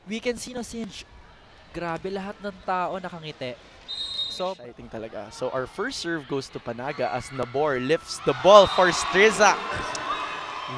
We can see no Sinj. Grabe, lahat ng tao nakangiti. So, Exciting talaga. So our first serve goes to Panaga as Nabor lifts the ball for Strizak.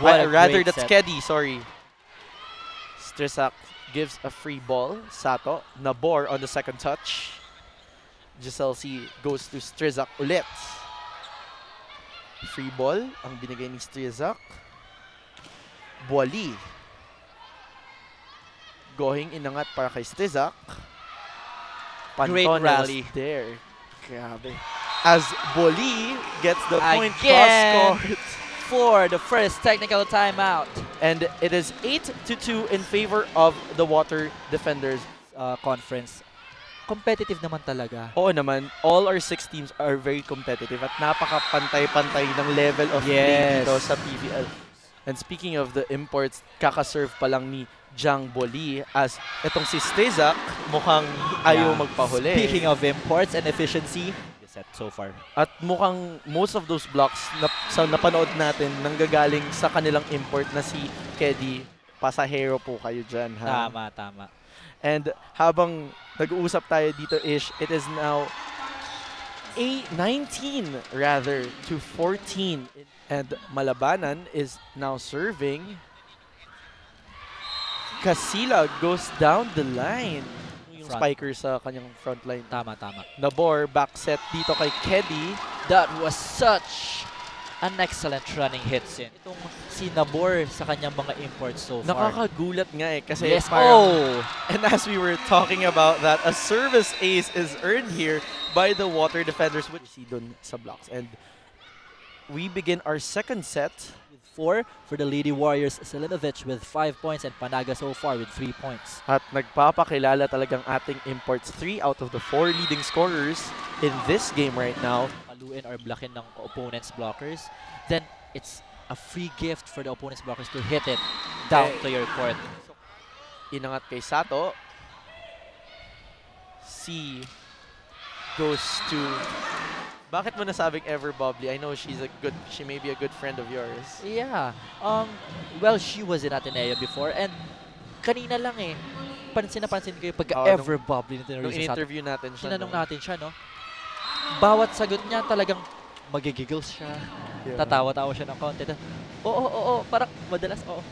what a Rather, great that's set. Keddy, sorry. Strizak gives a free ball. Sato. Nabor on the second touch. Giselle C goes to Strizak ulit. Free ball ang binigay ni Strizak. Boali. Going inangat para kay Strizak. Great Pantones rally. there. Grabe. As Boali gets the point Again. cross-court. For the first technical timeout. And it is 8-2 in favor of the Water Defenders. Conference. Competitive naman talaga. Oo naman, all our 6 teams are very competitive at napaka-pantay-pantay ng level of play Yes. dito sa PVL. And speaking of the imports, kakaserve pa lang ni Jang Boli as itong si Strizak mukhang ayaw magpahuli. Speaking of imports and efficiency, set so far. At mukhang most of those blocks na, sa napanood natin nanggagaling sa kanilang import na si Keddy. Pasahero po kayo dyan, ha? Tama. And habang nag-uusap tayo dito, Ish, it is now 19 rather to 14. And Malabanan is now serving. Casila goes down the line. Yung Front. spiker sa kanyang front line. Tama. Nabor, back set dito kay Keddy. That was such an excellent running hit sin. Itong si Nabor sa kanyang mga imports so far. Nakakagulat nga eh kasi Yes, parang, and as we were talking about that, a service ace is earned here by the Water Defenders which see dun sa blocks. And we begin our second set. 4 for the Lady Warriors. Selenovic with 5 points and Panaga so far with 3 points. At nagpapakilala talagang ating imports. 3 out of the 4 leading scorers in this game right now. Paluin or blockin ng opponent's blockers. Then it's a free gift for the opponent's blockers to hit it down to your court. Inangat kay Sato. C goes to... Bakit mo nasabing ever bubbly? I know she may be a good friend of yours. Yeah. Well, she was in Ateneo before and kanina lang eh. Pansin ko yung pagka-ever bubbly na Nung tinurisa sa atin. in-interview natin siya. Tinanong natin siya, no? Bawat sagot niya talagang magigiggles siya. Yeah. Tatawa-tawa siya ng konti. Oo. Parang madalas, oo.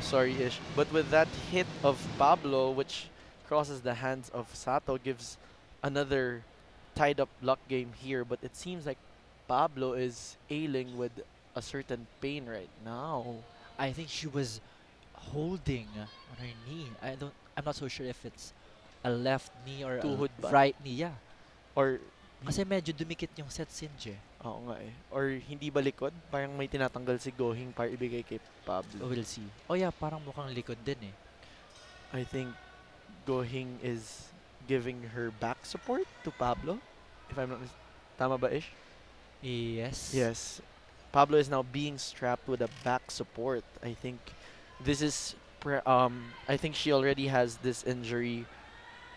Sorry, Ish. But with that hit of Pablo, which crosses the hands of Sato, gives another tied-up block game here. But it seems like Pablo is ailing with a certain pain right now. I think she was holding on her knee. I'm not so sure if it's a left knee or Tuhod a ba? right knee. Yeah. Or, Kasi medyo dumikit yung set Sinje. oo nga eh. Or hindi ba likod? Parang may tinatanggal si Gohing para ibigay kay Pablo. We'll see. Oh yeah, parang mukhang likod din eh. I think Gohing is giving her back support to Pablo. If I'm not tama ba, Ish? Yes. Yes. Pablo is now being strapped with a back support. I think this is I think she already has this injury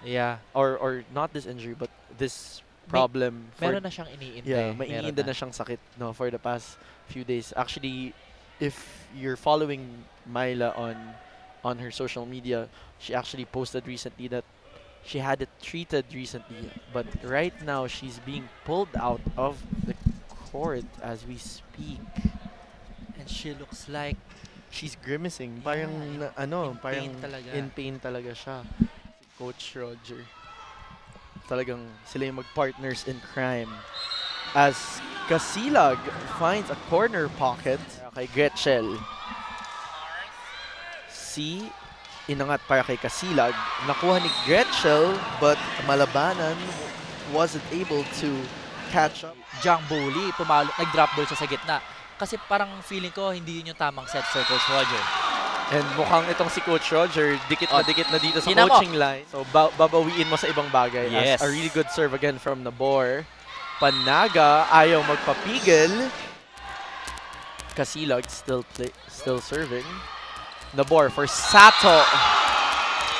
Yeah. or not this injury but this problem Meron na siyang iniintay. yeah, may Meron iniinda na siyang sakit no for the past few days. Actually, if you're following Myla on her social media, she actually posted recently that she had it treated recently, but right now she's being pulled out of the court as we speak. And she looks like She's grimacing. Yeah, Parang pain talaga. in pain talaga siya. Si Coach Roger. Talagang sila yung mag-partners in crime. As Casilag finds a corner pocket kay Gretchel. C inangat para kay Casilag. Nakuha ni Gretchel but Malabanan wasn't able to catch up. Jang Boli, nag-drop ball siya sa gitna. Kasi parang feeling ko hindi yun yung tamang set for Coach Roger. And mukhang itong si Coach Roger, dikit na dito sa Tingnan mo. coaching line. So babawiin mo sa ibang bagay. Yes. As a really good serve again from Nabor. Panaga, ayaw magpapigil. Casilag still serving. Nabor for Sato.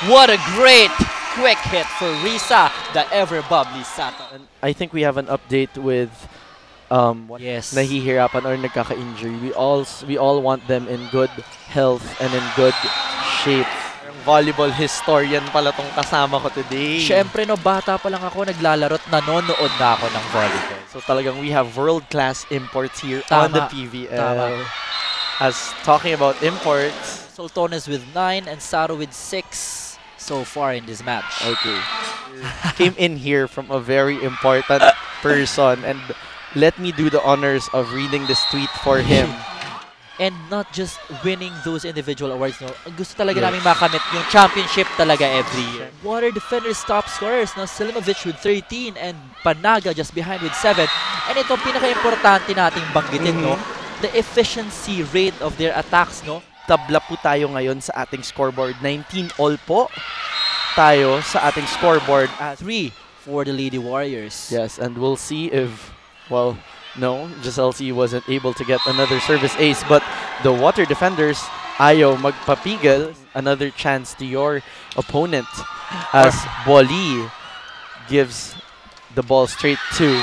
What a great quick hit for Risa, the ever bubbly Sato. And I think we have an update with Yes. nahihirapan or nagkaka-injury. We all want them in good health and in good shape. volleyball historian pala tong kasama ko today. Siyempre, no, bata pa lang ako, naglalaro at nanonood na ako ng volleyball. So talagang we have world-class imports here Tama. on the PVL. Tama. As talking about imports, Sultones with 9 and Sato with 6 so far in this match. okay, came in here from a very important person, and let me do the honors of reading this tweet for him. And not just winning those individual awards, no. Gusto talaga Yes. namin makamit yung championship talaga every year. Water Defenders top scorers, no. Selimovic with 13 and Panaga just behind with 7. And ito pinaka-importante nating banggitin, no. The efficiency rate of their attacks, no. Tabla po tayo ngayon sa ating scoreboard. 19 all po tayo sa ating scoreboard. 3 for the Lady Warriors. Yes, and we'll see if, well, no, Giselle C wasn't able to get another service ace, but the Water Defenders, ayaw magpapigil. Another chance to your opponent as Boli gives the ball straight to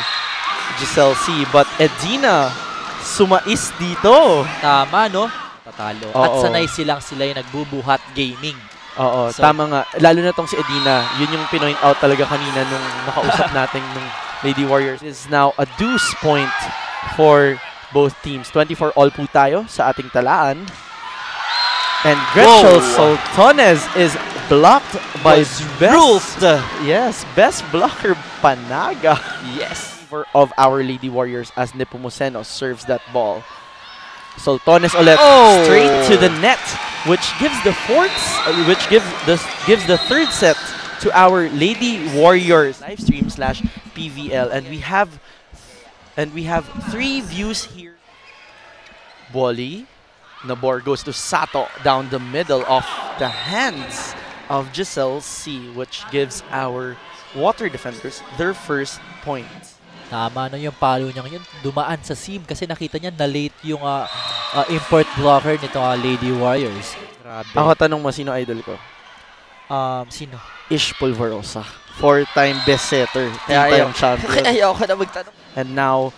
Giselle C. But Edina sumais dito. Tama, no? Tatalo. At Oo. sanay sila yung nagbubuhat gaming. Oo, So- tama nga. Lalo na tong si Edina, yun yung pinoint out talaga kanina nung nakausap natin nung Lady Warriors. It is now a deuce point for both teams. 24 all po tayo sa ating talaan. And Gretchen Sultones is blocked by best, yes, best blocker Panaga. Yes. Of our Lady Warriors as Nepomuceno serves that ball. Sultones ulit Oh! straight to the net, which gives the gives the third set to our Lady Warriors live stream / PVL, and we have 3 views here. Boli, Nabor goes to Sato down the middle of the hands of Giselle C, which gives our Water Defenders their first point. Tama, no, yung palo niya ngayon, dumaan sa seam kasi nakita niya na late yung import blocker nito Lady Warriors. Grabe. Ako tanong mo, sino idol ko? Sino? Ish Polvorosa. 4-time best setter. Kaya 3-time champion. Ayaw ko na magtanong. And now,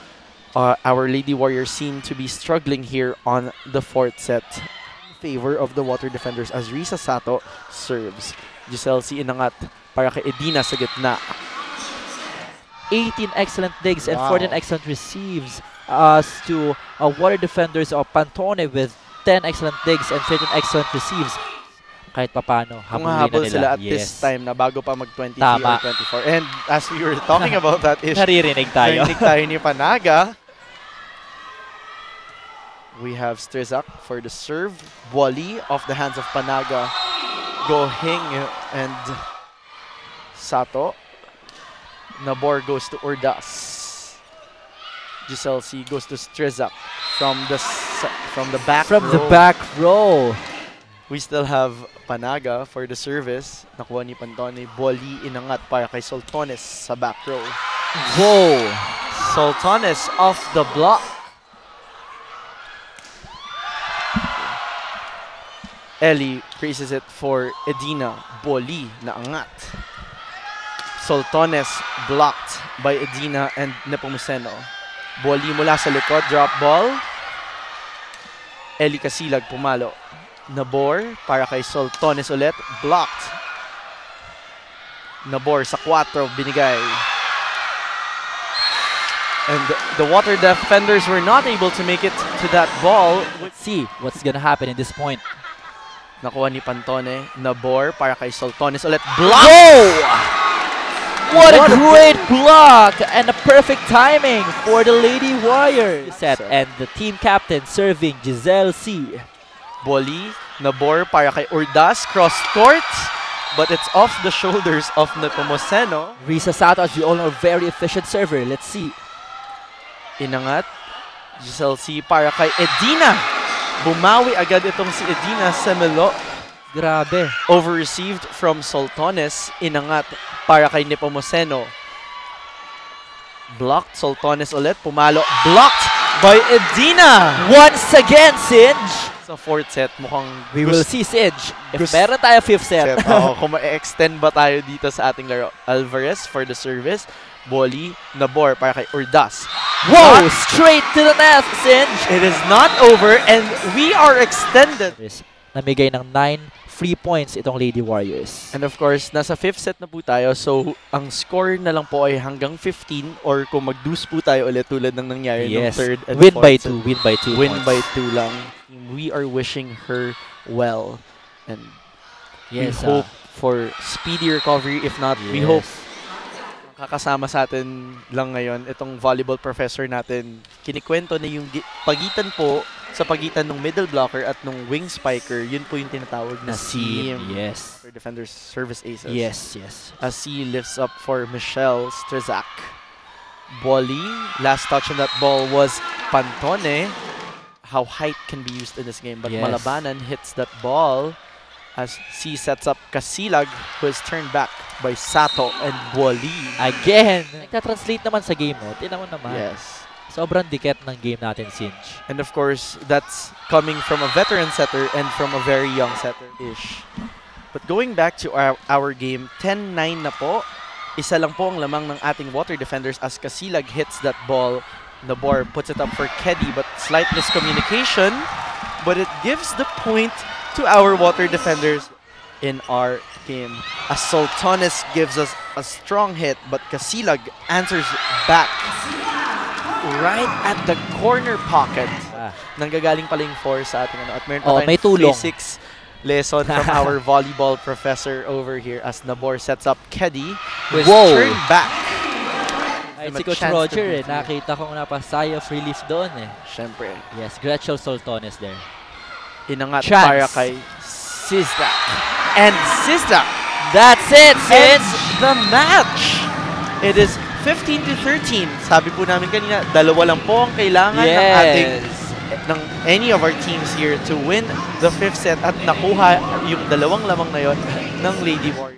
our Lady Warriors seem to be struggling here on the 4th set. In favor of the Water Defenders as Risa Sato serves. Giselle C inangat para kay Edina sa gitna. 18 excellent digs and Wow. 14 excellent receives as to Water Defenders of Pantone with 10 excellent digs and 13 excellent receives. Kahit papano, Kung habulin na habol nila. sila at this time na bago pa mag-23 Tama. or 24. And as we were talking about that, Ish, Naririnig tayo. narinig tayo ni Panaga. We have Strizak for the serve. Wally off the hands of Panaga. Gohing and Sato. Nabor goes to Urdas. Giselle C goes to Strizak from the back From the row. back row. We still have Panaga for the service. Nakuha ni Pantone. Boli inangat para kay Sultones sa back row. Whoa! Sultones off the block. Ellie praises it for Edina. Boli naangat. Sultones blocked by Edina and Nepomuceno. Boli mula sa likod. Drop ball. Ellie Casilag pumalo. Nabor para kay Sultones ulit. Blocked. Nabor sa 4 binigay. And the Water Defenders were not able to make it to that ball. Let's see what's gonna happen in this point. Nakuha ni Pantone. Nabor para kay Sultones ulit. Blocked! Whoa! What a great block and a perfect timing for the Lady Warriors. Set and the team captain serving Giselle C. Boli, Nabor para kay Urdas. Cross court. But it's off the shoulders of Nepomuceno. Risa Sato, as we all know, very efficient server. Let's see. Inangat. Giselle C para kay Edina. Bumawi agad itong si Edina Semelo. Grabe. Over-received from Sultones. Inangat para kay Nepomuceno. Blocked. Sultones ulit. Pumalo. Blocked by Edina. Once again, Sinj. Sa 4th set, mukhang We will see, Sinj. If Gus- meron tayo 5th set. Oo, kung ma-extend ba tayo dito sa ating laro. Alvarez for the service. Boli. Nabor para kay Urdas. Whoa! Straight to the net, Sinj. It is not over and we are extended. Namigay ng 9 free points itong Lady Warriors. And of course, nasa 5th set na po tayo. So, ang score na lang po ay hanggang 15 or kung mag-deuce po tayo ulit tulad ng nangyari ng Yes. 3rd and Win 4th by set. 2. Win by 2 Win points. by 2 lang. We are wishing her well. And Yes, we hope for speedy recovery. If not, we hope kakasama sa atin lang ngayon itong volleyball professor natin. Kinikwento na yung pagitan po sa pagitan ng middle blocker at ng wing spiker, yun po yung tinatawag na seam. Yes. For defenders service aces. Yes, yes. As he lifts up for Michelle Strezak. Bolly, last touch on that ball was Pantone. How height can be used in this game, but Yes. Malabanan hits that ball as C sets up Kasilag, who is turned back by Sato and Bolly. Again, nagta-translate naman sa game mo. Tingnan mo naman. Yes. Sobrang dikit ng game natin, Sinch. And of course, that's coming from a veteran setter and from a very young setter-ish. But going back to our game, 10-9 na po. Isa lang po ang lamang ng ating water defenders as Kasilag hits that ball. Nabor puts it up for Keddy, but slight miscommunication. But it gives the point to our water defenders in our game. As Sultanes gives us a strong hit, but Kasilag answers back right at the corner pocket. Nanggagaling pala yung 4 sa ating ano. At meron pa may tayong tulong. physics lesson from our volleyball professor over here as Nabor sets up Keddy, who is Whoa. turned back. Ay, May si Coach chance to Roger, beat you. nakita kong napasaya free lift doon eh. Siyempre, Yes, Gretchen Sultanes there. inangat Chance. para kay Sizdak. And Sizdak That's it, ends the match. It is 15-13. Sabi po namin kanina, dalawa lang po ang kailangan ng ating ng any of our teams here to win the 5th set at nakuha yung dalawang lamang na yon ng Lady Warriors.